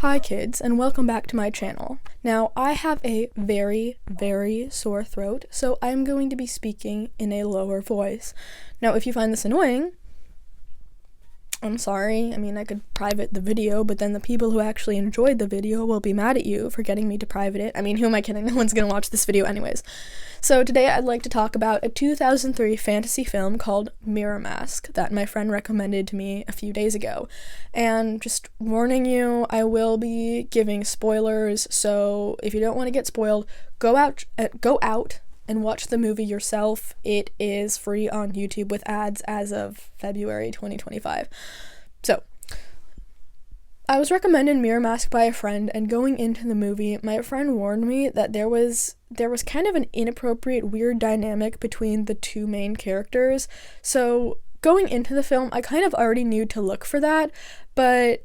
Hi kids, and welcome back to my channel. Now, I have a very, very sore throat, so I'm going to be speaking in a lower voice. Now, if you find this annoying, I'm sorry. I mean, I could private the video, but then the people who actually enjoyed the video will be mad at you for getting me to private it. I mean, who am I kidding? No one's gonna watch this video anyways. So today I'd like to talk about a 2003 fantasy film called Mirrormask that my friend recommended to me a few days ago. And just warning you, I will be giving spoilers, so if you don't want to get spoiled, go out and watch the movie yourself. It is free on YouTube with ads as of February 2025. So, I was recommended Mirrormask by a friend, and going into the movie, my friend warned me that there was kind of an inappropriate, weird dynamic between the two main characters. So, going into the film, I kind of already knew to look for that, but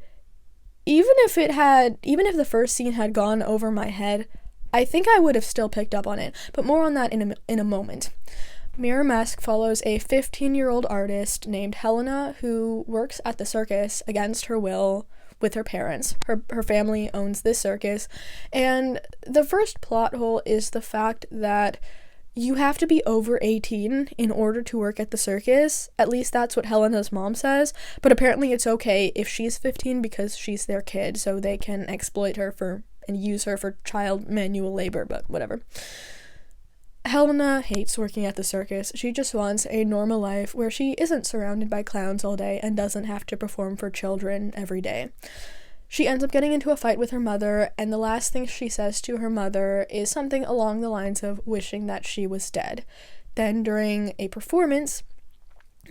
even if the first scene had gone over my head, I think I would have still picked up on it, but more on that in a moment. Mirrormask follows a 15-year-old artist named Helena who works at the circus against her will with her parents. Her family owns this circus, and the first plot hole is the fact that you have to be over 18 in order to work at the circus. At least that's what Helena's mom says, but apparently it's okay if she's 15 because she's their kid, so they can exploit her and use her for child manual labor, but whatever. Helena hates working at the circus. She just wants a normal life where she isn't surrounded by clowns all day and doesn't have to perform for children every day. She ends up getting into a fight with her mother, and the last thing she says to her mother is something along the lines of wishing that she was dead. Then, during a performance,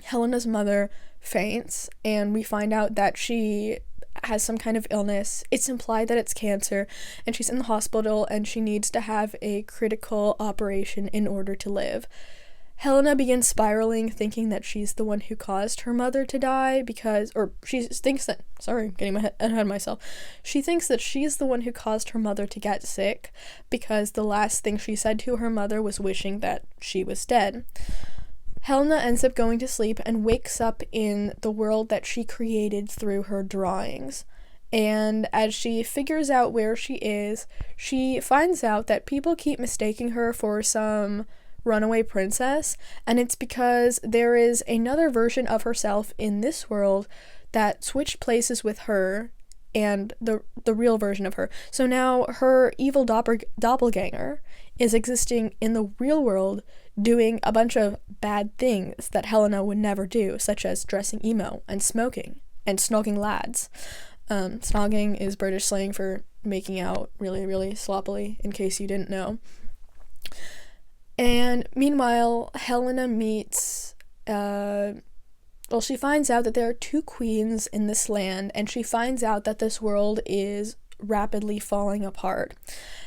Helena's mother faints, and we find out that she has some kind of illness. It's implied that it's cancer, and she's in the hospital, and she needs to have a critical operation in order to live. Helena begins spiraling, thinking that she's the one who caused her mother to die she thinks that she's the one who caused her mother to get sick because the last thing she said to her mother was wishing that she was dead. Helena ends up going to sleep and wakes up in the world that she created through her drawings. And as she figures out where she is, she finds out that people keep mistaking her for some runaway princess, and it's because there is another version of herself in this world that switched places with her and the real version of her. So now her evil doppelganger is existing in the real world, doing a bunch of bad things that Helena would never do, such as dressing emo and smoking and snogging lads. Snogging is British slang for making out really, really sloppily, in case you didn't know. And meanwhile, Helena meets, she finds out that there are two queens in this land, and she finds out that this world is rapidly falling apart.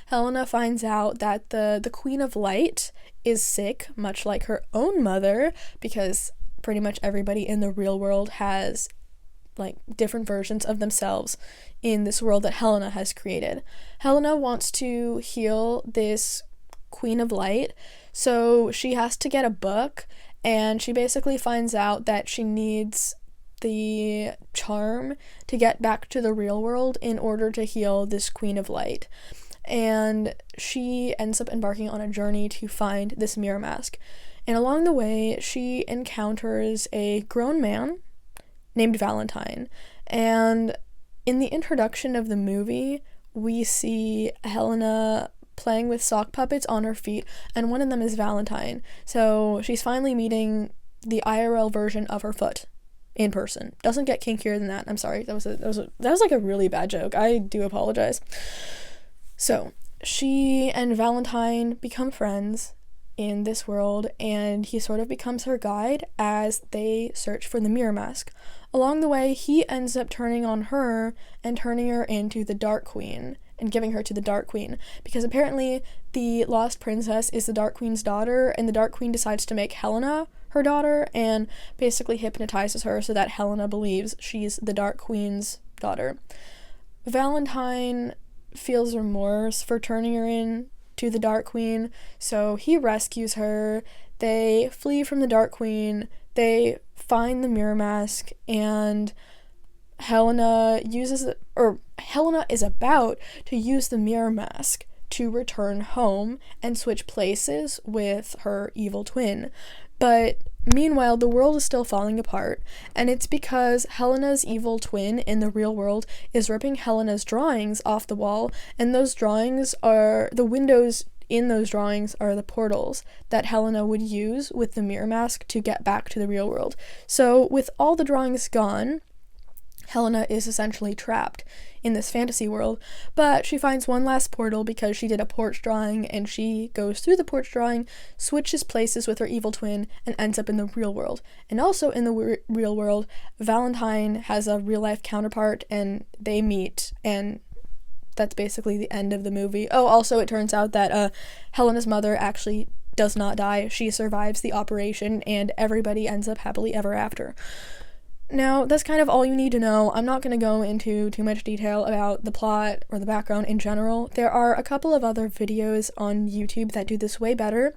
Helena finds out that the Queen of Light is sick, much like her own mother, because pretty much everybody in the real world has different versions of themselves in this world that Helena has created. Helena wants to heal this Queen of Light, so she has to get a book, and she basically finds out that she needs the charm to get back to the real world in order to heal this Queen of Light. And she ends up embarking on a journey to find this mirror mask. And along the way, she encounters a grown man named Valentine. And in the introduction of the movie, we see Helena playing with sock puppets on her feet, and one of them is Valentine. So she's finally meeting the IRL version of her foot in person. Doesn't get kinkier than that. I'm sorry. That was like a really bad joke. I do apologize. So she and Valentine become friends in this world, and he sort of becomes her guide as they search for the mirror mask. Along the way, he ends up turning on her and turning her into the Dark Queen and giving her to the Dark Queen, because apparently the Lost Princess is the Dark Queen's daughter, and the Dark Queen decides to make Helena her daughter and basically hypnotizes her so that Helena believes she's the Dark Queen's daughter. Valentine feels remorse for turning her in to the Dark Queen, so he rescues her. They flee from the Dark Queen, they find the mirror mask, and Helena is about to use the Mirrormask to return home and switch places with her evil twin. But meanwhile, the world is still falling apart, and it's because Helena's evil twin in the real world is ripping Helena's drawings off the wall, and those drawings are the windows in those drawings are the portals that Helena would use with the Mirrormask to get back to the real world. So with all the drawings gone, Helena is essentially trapped in this fantasy world, but she finds one last portal because she did a porch drawing, and she goes through the porch drawing, switches places with her evil twin, and ends up in the real world. And also in the real world, Valentine has a real-life counterpart, and they meet, and that's basically the end of the movie. Oh, also it turns out that Helena's mother actually does not die. She survives the operation, and everybody ends up happily ever after. Now, that's kind of all you need to know. I'm not going to go into too much detail about the plot or the background in general. There are a couple of other videos on YouTube that do this way better,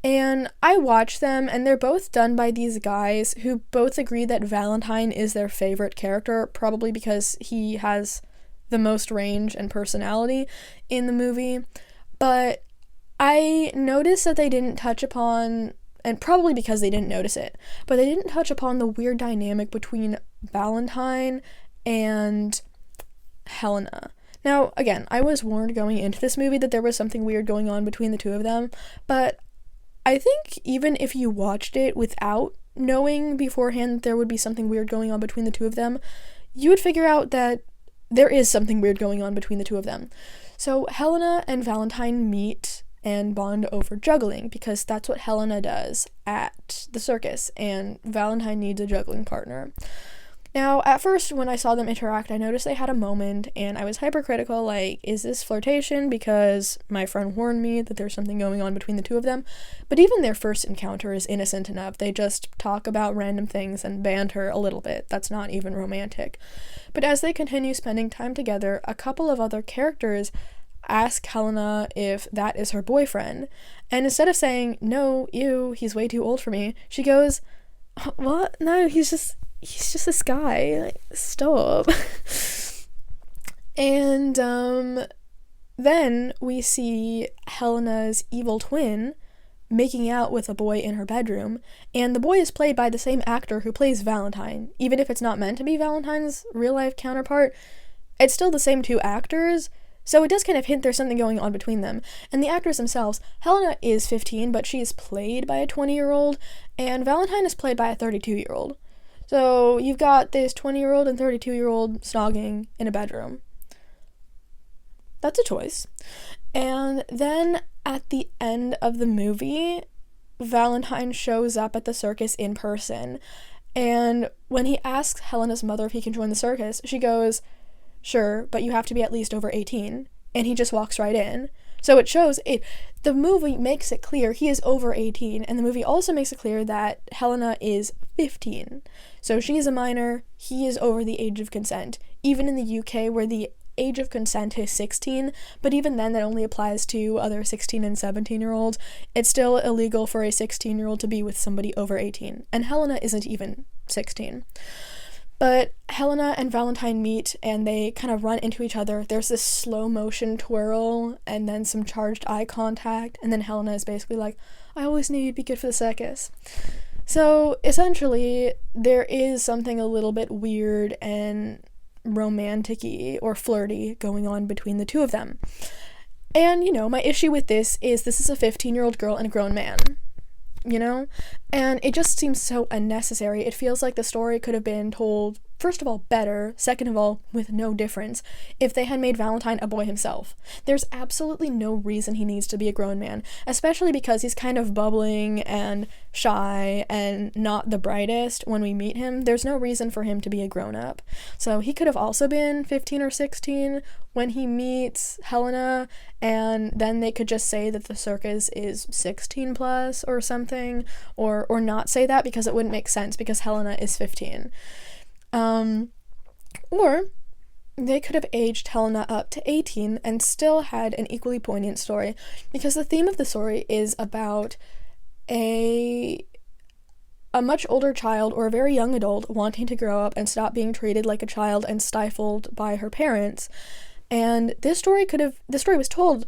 and I watch them, and they're both done by these guys who both agree that Valentine is their favorite character, probably because he has the most range and personality in the movie. But I noticed that they didn't touch upon, and probably because they didn't notice it, but they didn't touch upon the weird dynamic between Valentine and Helena. Now, again, I was warned going into this movie that there was something weird going on between the two of them, but I think even if you watched it without knowing beforehand that there would be something weird going on between the two of them, you would figure out that there is something weird going on between the two of them. So Helena and Valentine meet and bond over juggling, because that's what Helena does at the circus, and Valentine needs a juggling partner. Now, at first, when I saw them interact, I noticed they had a moment, and I was hypercritical, like, is this flirtation? Because my friend warned me that there's something going on between the two of them. But even their first encounter is innocent enough. They just talk about random things and banter a little bit. That's not even romantic. But as they continue spending time together, a couple of other characters ask Helena if that is her boyfriend. And instead of saying, no, ew, he's way too old for me, she goes, what? No, he's just this guy. Like, stop. And then we see Helena's evil twin making out with a boy in her bedroom, and the boy is played by the same actor who plays Valentine. Even if it's not meant to be Valentine's real-life counterpart, it's still the same two actors, so it does kind of hint there's something going on between them. And the actors themselves, Helena is 15, but she is played by a 20-year-old, and Valentine is played by a 32-year-old. So you've got this 20-year-old and 32-year-old snogging in a bedroom. That's a choice. And then at the end of the movie, Valentine shows up at the circus in person. And when he asks Helena's mother if he can join the circus, she goes, sure, but you have to be at least over 18. And he just walks right in. So it shows it. The movie makes it clear he is over 18, and the movie also makes it clear that Helena is 15. So she is a minor, he is over the age of consent. Even in the UK, where the age of consent is 16, but even then that only applies to other 16 and 17-year-olds. It's still illegal for a 16-year-old to be with somebody over 18, and Helena isn't even 16. But Helena and Valentine meet, and they kind of run into each other. There's this slow motion twirl, and then some charged eye contact, and then Helena is basically like, I always knew you'd be good for the circus. So, essentially, there is something a little bit weird and romantic-y or flirty going on between the two of them. And, my issue with this is a 15-year-old girl and a grown man. And it just seems so unnecessary. It feels like the story could have been told, first of all, better, second of all, with no difference, if they had made Valentine a boy himself. There's absolutely no reason he needs to be a grown man, especially because he's kind of bubbling and shy and not the brightest when we meet him. There's no reason for him to be a grown-up. So he could have also been 15 or 16 when he meets Helena, and then they could just say that the circus is 16 plus or something, or not say that because it wouldn't make sense because Helena is 15. Or they could have aged Helena up to 18 and still had an equally poignant story, because the theme of the story is about a a much older child or a very young adult wanting to grow up and stop being treated like a child and stifled by her parents. And this story was told,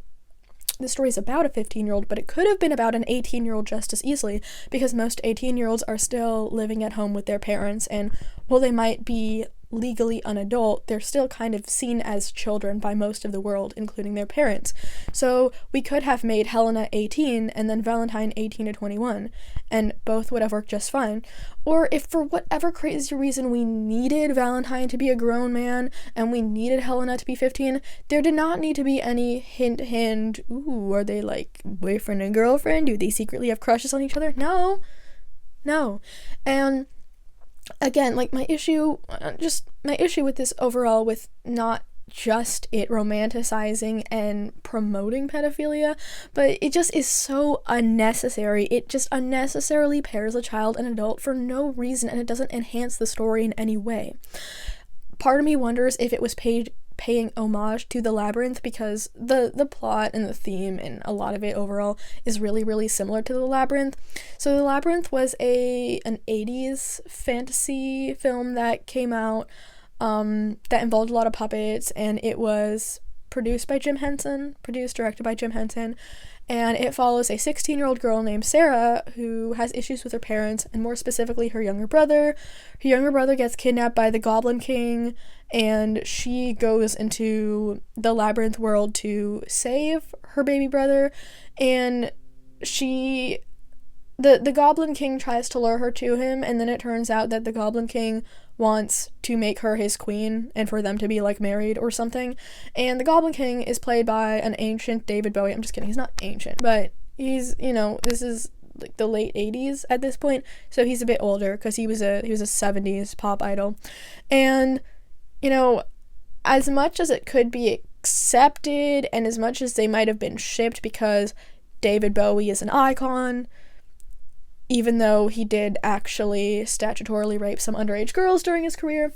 this story is about a 15-year-old, but it could have been about an 18-year-old just as easily, because most 18-year-olds are still living at home with their parents, and while they might be legally an adult, they're still kind of seen as children by most of the world, including their parents. So we could have made Helena 18 and then Valentine 18 to 21, and both would have worked just fine. Or if for whatever crazy reason we needed Valentine to be a grown man and we needed Helena to be 15, there did not need to be any hint, ooh, are they like boyfriend and girlfriend? Do they secretly have crushes on each other? No. And again, like my issue with this overall, with not just it romanticizing and promoting pedophilia, but it just is so unnecessary. It just unnecessarily pairs a child and adult for no reason, and it doesn't enhance the story in any way. Part of me wonders if it was paying homage to The Labyrinth, because the plot and the theme and a lot of it overall is really, really similar to The Labyrinth. So The Labyrinth was an 80s fantasy film that came out that involved a lot of puppets, and it was directed by Jim Henson, and it follows a 16-year-old girl named Sarah who has issues with her parents, and more specifically her younger brother. Her younger brother gets kidnapped by the Goblin King, and she goes into the Labyrinth world to save her baby brother, and the Goblin King tries to lure her to him, and then it turns out that the Goblin King wants to make her his queen and for them to be like married or something. And the Goblin King is played by an ancient David Bowie. I'm just kidding, he's not ancient, but he's, this is like the late 80s at this point, so he's a bit older because he was a 70s pop idol. And as much as it could be accepted and as much as they might have been shipped because David Bowie is an icon, even though he did actually statutorily rape some underage girls during his career,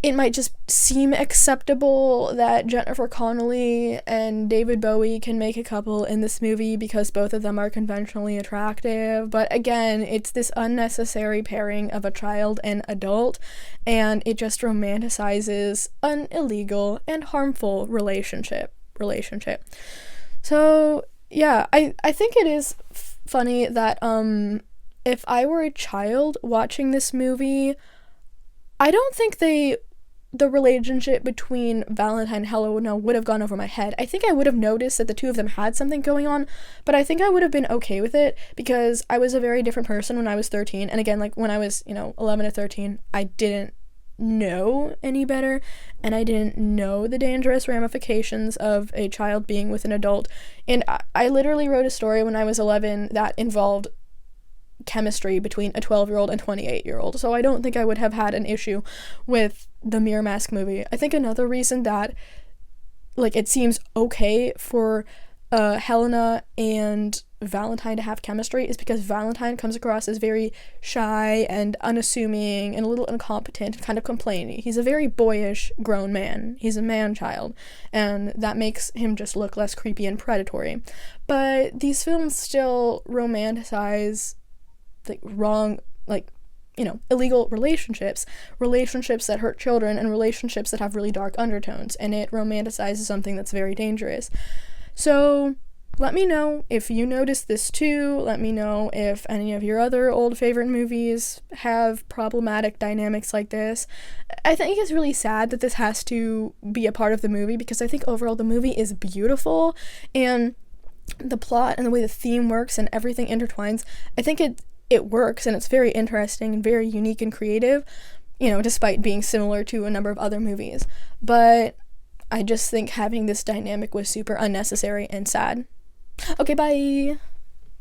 it might just seem acceptable that Jennifer Connelly and David Bowie can make a couple in this movie because both of them are conventionally attractive. But again, it's this unnecessary pairing of a child and adult, and it just romanticizes an illegal and harmful relationship. So yeah, I think it is funny that if I were a child watching this movie, I don't think the relationship between Valentine and Helena would have gone over my head. I think I would have noticed that the two of them had something going on, but I think I would have been okay with it because I was a very different person when I was 13. And again, like when I was 11 or 13, I didn't know any better, and I didn't know the dangerous ramifications of a child being with an adult. And I literally wrote a story when I was 11 that involved chemistry between a 12-year-old and 28-year-old, so I don't think I would have had an issue with the Mirrormask movie. I think another reason that it seems okay for Helena and Valentine to have chemistry is because Valentine comes across as very shy and unassuming and a little incompetent and kind of complaining. He's a very boyish grown man. He's a man-child, and that makes him just look less creepy and predatory. But these films still romanticize illegal relationships that hurt children, and relationships that have really dark undertones, and it romanticizes something that's very dangerous. So let me know if you noticed this too. Let me know if any of your other old favorite movies have problematic dynamics like this. I think it's really sad that this has to be a part of the movie, because I think overall the movie is beautiful, and the plot and the way the theme works and everything intertwines. I think it works, and it's very interesting and very unique and creative, despite being similar to a number of other movies. But I just think having this dynamic was super unnecessary and sad. Okay, bye!